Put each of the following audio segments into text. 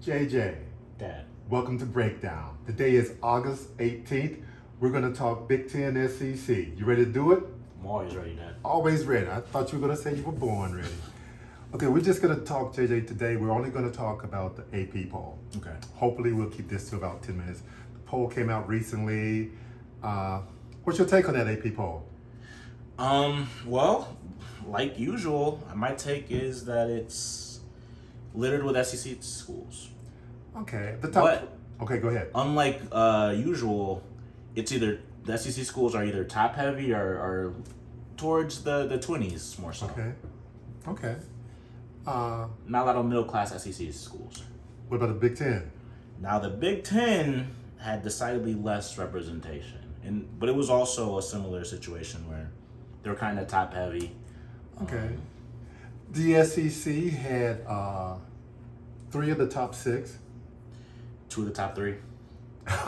JJ, Dad. welcome to Breakdown. Today is August 18th. We're going to talk Big Ten SEC. You ready to do it? I'm always ready, Dad. Always ready. I thought you were going to say you were born ready. Okay, we're just going to talk, JJ, today. We're only going to talk about the AP poll. Okay. Hopefully we'll keep this to about 10 minutes. The poll came out recently. What's your take on that AP poll? Well, like usual, my take is that it's littered with SEC schools. Okay. Okay, go ahead. Unlike usual, it's either the SEC schools are either top heavy or towards the 20s more so. Okay. Not a lot of middle class SEC schools. What about the Big Ten? Now the Big Ten had decidedly less representation, but it was also a similar situation where they were kind of top heavy. Okay. The SEC had 3 of the top 6. 2 of the top 3.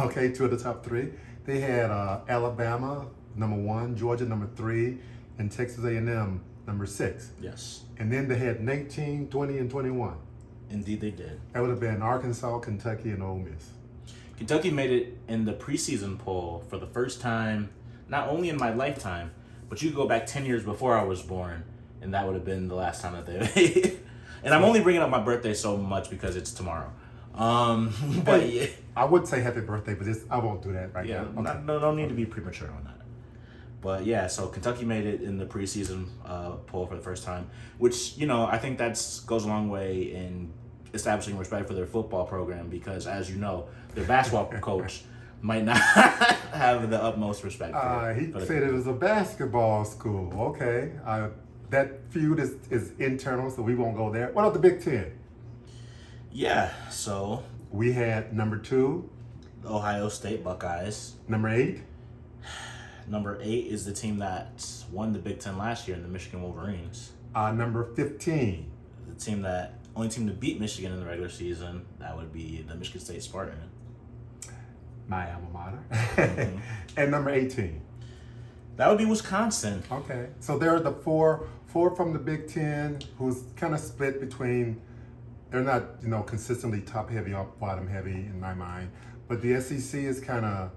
Okay, 2 of the top 3. They had Alabama, number 1, Georgia, number 3, and Texas A&M, number 6. Yes. And then they had 19, 20, and 21. Indeed they did. That would have been Arkansas, Kentucky, and Ole Miss. Kentucky made it in the preseason poll for the first time, not only in my lifetime, but you could go back 10 years before I was born, and that would have been the last time that they made. And I'm only bringing up my birthday so much because it's tomorrow. But yeah. I would say happy birthday, but I won't do that right now. Okay. No need to be premature on that. But yeah, so Kentucky made it in the preseason poll for the first time, which, I think goes a long way in establishing respect for their football program because, as you know, their basketball coach might not have the utmost respect for it. He said it was a basketball school. Okay. That feud is internal, so we won't go there. What about the Big Ten? Yeah, so we had number 2, the Ohio State Buckeyes. Number 8. Number 8 is the team that won the Big Ten last year in the Michigan Wolverines. Number 15. The only team to beat Michigan in the regular season, that would be the Michigan State Spartan. My alma mater. Mm-hmm. And number 18. That would be Wisconsin. Okay, so there are the four from the Big Ten who's kind of split between. They're not, consistently top heavy or bottom heavy in my mind, but the SEC is kind of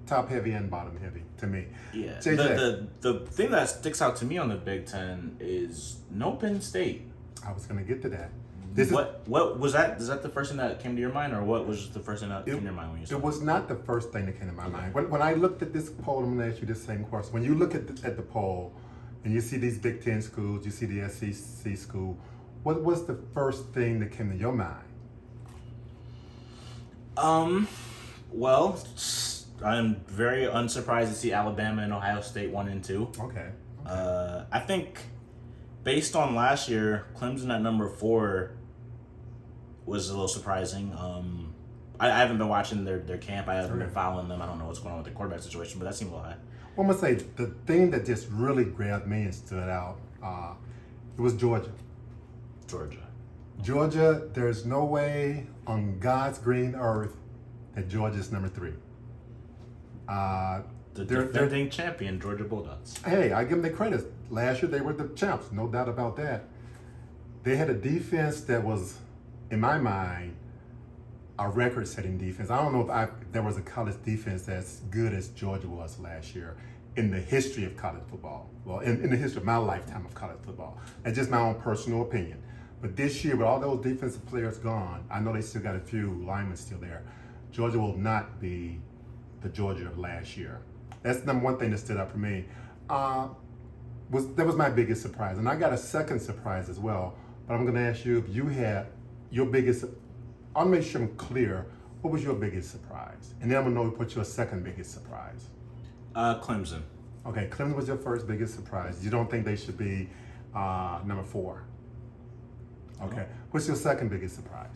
top heavy and bottom heavy to me. Yeah. JJ. The thing that sticks out to me on the Big Ten is no Penn State. I was going to get to that. What was that? Is that the first thing that came to your mind, or what was the first thing that came to your mind when you saw it? It was not the first thing that came to my mind. When I looked at this poll, I'm going to ask you the same question. When you look at the poll and you see these Big Ten schools, you see the SEC school, what was the first thing that came to your mind? Well, I'm very unsurprised to see Alabama and Ohio State 1 and 2. Okay. I think based on last year, Clemson at number 4 was a little surprising. I haven't been watching their camp. I haven't been following them. I don't know what's going on with the quarterback situation, but that seemed a little high. Well, I'm going to say the thing that just really grabbed me and stood out, it was Georgia. Georgia, there's no way on God's green earth that Georgia's number 3. The defending champion, Georgia Bulldogs. Hey, I give them the credit. Last year they were the champs, no doubt about that. They had a defense that was, in my mind, a record-setting defense. I don't know if there was a college defense as good as Georgia was last year in the history of college football. Well, in the history of my lifetime of college football. That's just my own personal opinion. But this year, with all those defensive players gone, I know they still got a few linemen still there. Georgia will not be the Georgia of last year. That's number one thing that stood out for me. That was my biggest surprise. And I got a second surprise as well. But I'm going to ask you if you had your biggest, I'll make sure I'm clear, what was your biggest surprise? And then I'm going to know what's your second biggest surprise. Clemson. Okay, Clemson was your first biggest surprise. You don't think they should be number 4? Okay. What's your second biggest surprise?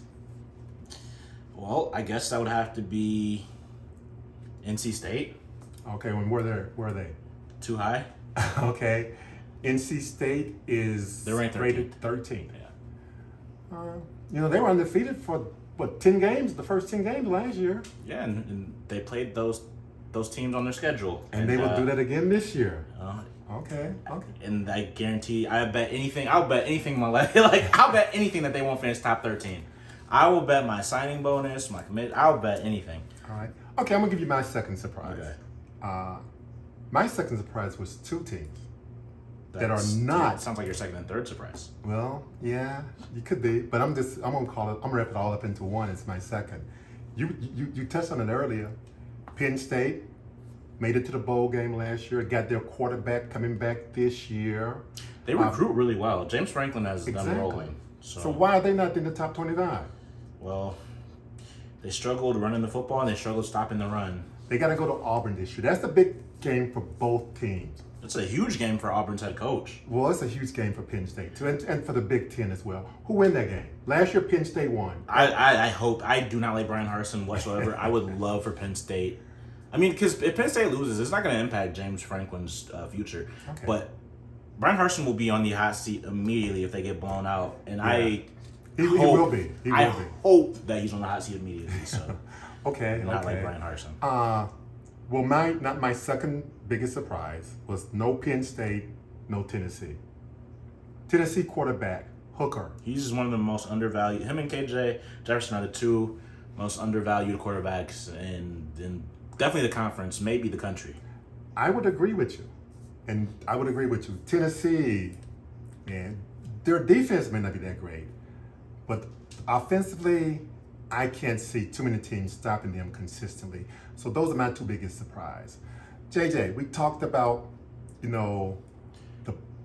Well, I guess that would have to be NC State. Okay, where are they? Too high? Okay. NC State is they're ranked rated 13th. Yeah. They were undefeated for 10 games, the first 10 games last year. Yeah, and they played those teams on their schedule. And they will do that again this year. Okay. Okay. And I guarantee, I'll bet anything in my life. I'll bet anything that they won't finish top 13. I will bet my signing bonus, my commit. I'll bet anything. All right. Okay, I'm gonna give you my second surprise. Okay. My second surprise was two teams that are That's- not. It sounds like your second and third surprise. Well, yeah, you could be, but I'm gonna call it. I'm gonna wrap it all up into one. It's my second. You touched on it earlier. Penn State made it to the bowl game last year. Got their quarterback coming back this year. They recruit really well. James Franklin has them Exactly. rolling. So why are they not in the top 25? Well, they struggled running the football and they struggled stopping the run. They got to go to Auburn this year. That's the big game for both teams. It's a huge game for Auburn's head coach. Well, it's a huge game for Penn State too, and for the Big Ten as well. Who win that game? Last year, Penn State won. I hope. I do not like Brian Harsin whatsoever. I would love for Penn State. I mean, because if Penn State loses, it's not going to impact James Franklin's future. Okay. But Brian Harsin will be on the hot seat immediately if they get blown out. And Yeah. He will be. He will be. Hope that he's on the hot seat immediately. So Okay. not okay. like Brian Harsin. Well, my second biggest surprise was no Penn State, no Tennessee. Tennessee quarterback Hooker. He's one of the most undervalued. Him and KJ Jefferson are the two most undervalued quarterbacks in definitely the conference, maybe the country. I would agree with you, and I would agree with you. Tennessee, man, their defense may not be that great, but offensively, I can't see too many teams stopping them consistently. So those are my two biggest surprise. JJ, we talked about, no,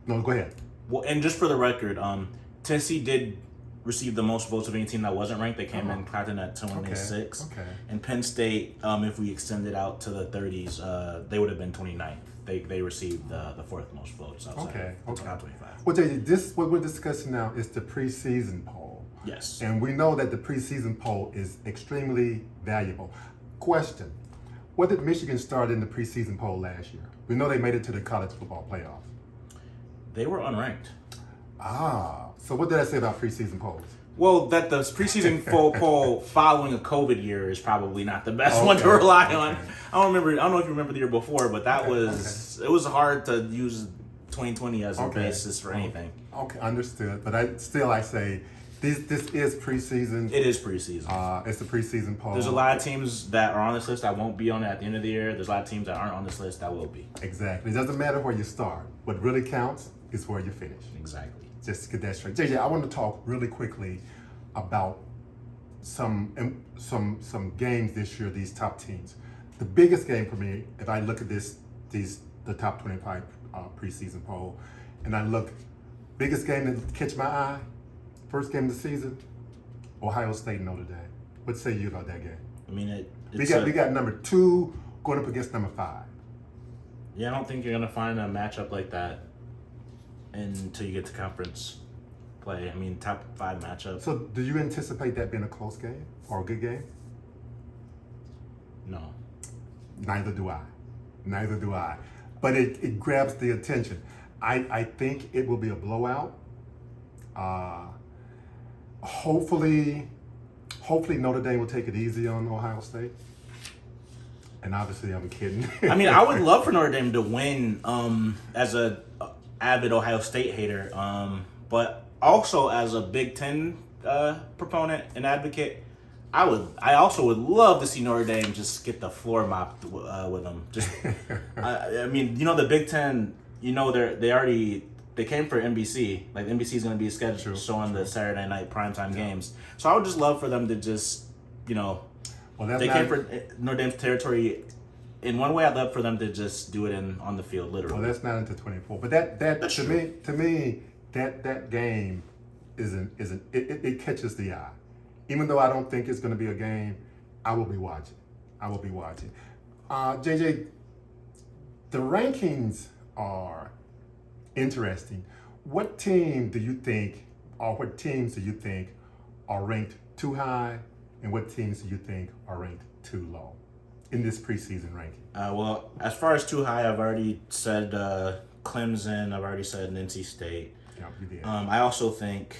go ahead. Well, and just for the record, Tennessee did receive the most votes of any team that wasn't ranked. They came in crowded at 26. Okay. And Penn State, if we extend it out to the 30s, they would have been 29th. They received the fourth most votes outside of the top 25. Well, JJ, what we're discussing now is the preseason poll. Yes. And we know that the preseason poll is extremely valuable. Question: what did Michigan start in the preseason poll last year? We know they made it to the college football playoffs. They were unranked. So what did I say about preseason polls? Well, that the preseason poll following a COVID year is probably not the best one to Okay. rely on. I don't know if you remember the year before, but that it was hard to use 2020 as a basis for anything. Okay, understood. But I say this is preseason. It is preseason. It's the preseason poll. There's a lot of teams that are on this list that won't be on it at the end of the year. There's a lot of teams that aren't on this list that will be. Exactly. It doesn't matter where you start. What really counts is where you finish. Exactly. Just to get that straight. JJ, I want to talk really quickly about some games this year, these top teams. The biggest game for me, if I look at the top 25 preseason poll, and I look, biggest game that catch my eye, first game of the season, Ohio State and Notre Dame. What say you about that game? I mean, We got number 2 going up against number 5. Yeah, I don't think you're gonna find a matchup like that until you get to conference play. I mean, top 5 matchup. So do you anticipate that being a close game or a good game? No. Neither do I. But it grabs the attention. I think it will be a blowout. Hopefully Notre Dame will take it easy on Ohio State. And obviously I'm kidding. I mean, I would love for Notre Dame to win as a avid Ohio State hater, but also as a Big Ten proponent and advocate. I also would love to see Notre Dame just get the floor mopped with them. Just, I mean, the Big Ten. They came for NBC. Like NBC is going to be scheduled showing the Saturday night primetime games. So I would just love for them to just, Well, they came for Notre Dame's territory. In one way, I'd love for them to just do it on the field, literally. Well, that's not until 24. But that That's to true. me that game it catches the eye. Even though I don't think it's going to be a game, I will be watching. JJ, the rankings are interesting. What team do you think, or what teams do you think are ranked too high, and what teams do you think are ranked too low in this preseason ranking? Well, as far as too high, I've already said Clemson. I've already said NC State. Yeah, you did. I also think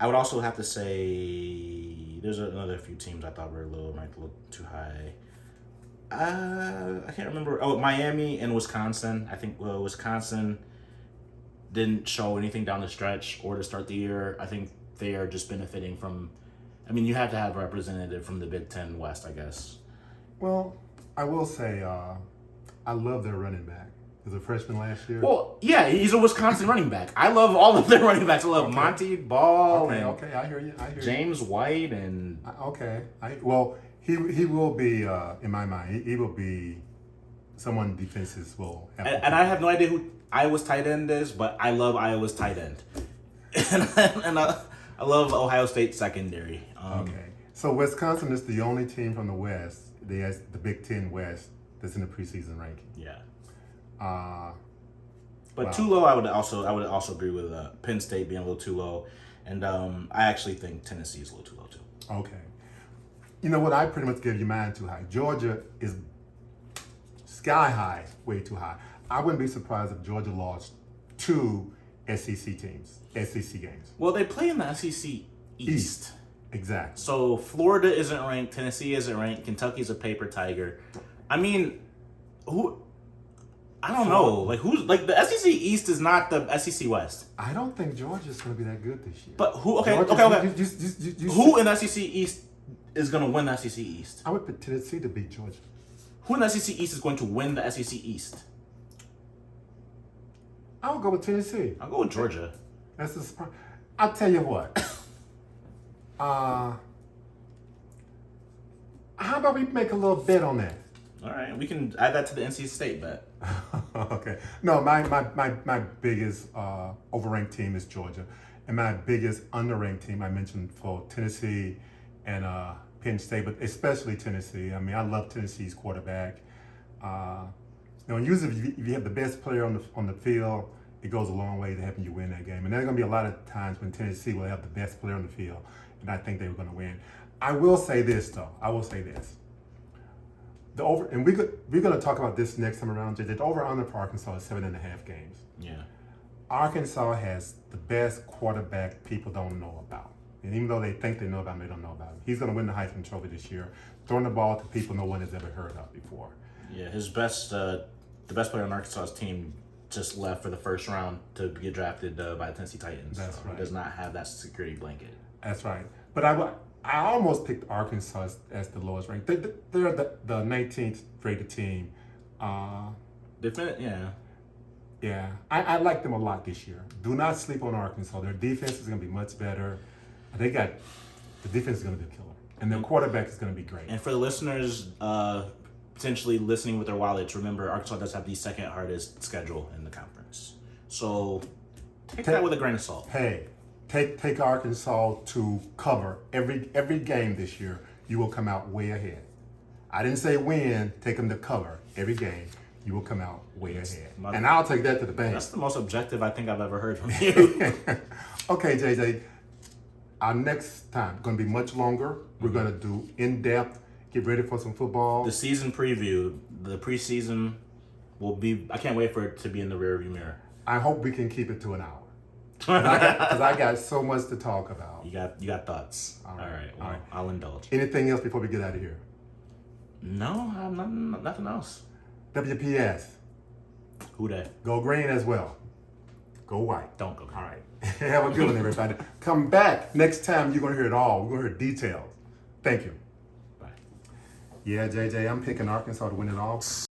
I would also have to say there's another few teams I thought were ranked a little too high. I can't remember. Oh, Miami and Wisconsin. I think Wisconsin didn't show anything down the stretch or to start the year. I think they are just benefiting from. I mean, you have to have a representative from the Big Ten West, I guess. Well, I will say I love their running back. He was a freshman last year. Well, yeah, he's a Wisconsin running back. I love all of their running backs. I love Monty Ball and Okay, I hear you. James White and he will be in my mind. He will be someone defenses will have. And I have no idea who Iowa's tight end is, but I love Iowa's tight end, and I love Ohio State secondary. Okay, so Wisconsin is the only team from the West, the Big Ten West, that's in the preseason ranking. Yeah. Wow. But too low, I would also agree with Penn State being a little too low, and I actually think Tennessee is a little too low too. Okay, you know what? I pretty much give you mine too high. Georgia is sky high, way too high. I wouldn't be surprised if Georgia lost 2 SEC teams, SEC games. Well, they play in the SEC East. Exactly. So Florida isn't ranked, Tennessee isn't ranked, Kentucky's a paper tiger. I mean, who? I don't know. Like who's like the SEC East is not the SEC West. I don't think Georgia's going to be that good this year. But who? Okay, Georgia, okay. Who in the SEC East is going to win the SEC East? I would put Tennessee to beat Georgia. Who in the SEC East is going to win the SEC East? I'll go with Tennessee. I'll go with Georgia. That's the surprise. I'll tell you what. How about we make a little bet on that? All right, we can add that to the NC State bet. Okay. No, my biggest overranked team is Georgia, and my biggest underranked team I mentioned for Tennessee and Penn State, but especially Tennessee. I mean, I love Tennessee's quarterback. Usually if you have the best player on the field, it goes a long way to helping you win that game. And there's going to be a lot of times when Tennessee will have the best player on the field, and I think they were going to win. I will say this though. And we're going to talk about this next time around. The over-under for Arkansas is 7.5 games. Yeah. Arkansas has the best quarterback people don't know about. And even though they think they know about him, they don't know about him. He's going to win the Heisman Trophy this year, throwing the ball to people no one has ever heard of before. Yeah, his best, the best player on Arkansas's team just left for the first round to get drafted by the Tennessee Titans. That's right. He does not have that security blanket. That's right. But I almost picked Arkansas as the lowest ranked. They're the 19th rated team. Yeah. Yeah, I like them a lot this year. Do not sleep on Arkansas. Their defense is going to be much better. The defense is going to be a killer, and their quarterback is going to be great. And for the listeners potentially listening with their wallets, remember Arkansas does have the second hardest schedule in the conference. So take that with a grain of salt. Hey, take Arkansas to cover every game this year. You will come out way ahead. I didn't say win. Take them to cover every game. You will come out way ahead. And I'll take that to the bank. That's the most objective I think I've ever heard from you. Okay, JJ. Our next time going to be much longer. We're going to do in-depth, get ready for some football. The season preview, the preseason will be, I can't wait for it to be in the rearview mirror. I hope we can keep it to an hour. Because I got so much to talk about. You got thoughts. All right. Well, I'll indulge. Anything else before we get out of here? No, I have nothing else. WPS. Who that? Go green as well. Go white. Don't go green. All right. Have a good one, everybody. Come back next time. You're going to hear it all. We're going to hear details. Thank you. Bye. Yeah, JJ, I'm picking Arkansas to win it all.